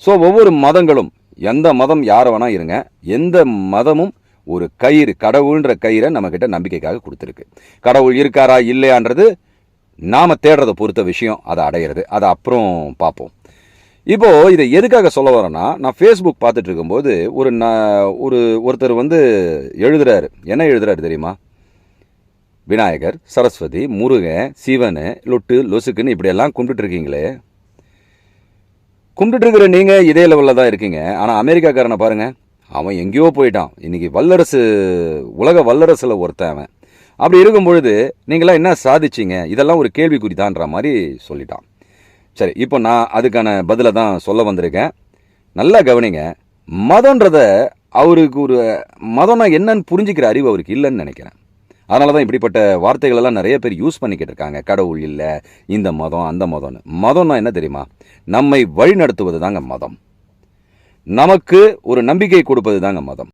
So ஒவ்வொரு மதங்களும், எந்த மதம் யாரை வேணா இருங்க, எந்த மதமும் ஒரு கயிறு, கடவுள்ன்ற கயிறை நம்மக்கிட்ட நம்பிக்கைக்காக கொடுத்துருக்கு. கடவுள் இருக்காரா இல்லையான்றது நாம் தேடுறதை பொறுத்த விஷயம். அதை அடையிறது அதை அப்புறம் பார்ப்போம். இப்போது இதை எதுக்காக சொல்ல வரேன்னா, நான் ஃபேஸ்புக் பார்த்துட்டு இருக்கும்போது ஒருத்தர் எழுதுறாரு. என்ன எழுதுறாரு தெரியுமா? விநாயகர், சரஸ்வதி, முருகன், சிவன், லொட்டு லொசுக்குன்னு இப்படியெல்லாம் கும்பிட்டுருக்கீங்களே, கும்பிட்டு இருக்கிற நீங்கள் இதே லெவலில் தான் இருக்கீங்க. ஆனால் அமெரிக்காக்காரனை பாருங்கள், அவன் எங்கேயோ போயிட்டான். இன்றைக்கி உலக வல்லரசில் ஒருத்தன் அவன். அப்படி இருக்கும் பொழுது நீங்களாம் என்ன சாதிச்சிங்க? இதெல்லாம் ஒரு கேள்விக்குறி தான்ற மாதிரி சொல்லிட்டான். சரி, இப்போ நான் அதுக்கான பதிலை தான் சொல்ல வந்திருக்கேன். நல்லா கவனிங்க. மதன்றத அவருக்கு மதம்னா என்னன்னு புரிஞ்சிக்கிற அறிவு அவருக்கு இல்லைன்னு நினைக்கிறேன். அதனால தான் இப்படிப்பட்ட வார்த்தைகளெல்லாம் நிறைய பேர் யூஸ் பண்ணிக்கிட்டு இருக்காங்க. கடவுள் இல்லை, இந்த மதம் அந்த மதம்னு. மதம்னா என்ன தெரியுமா? நம்மை வழி நடத்துவது தாங்க மதம். நமக்கு ஒரு நம்பிக்கை கொடுப்பது தாங்க மதம்.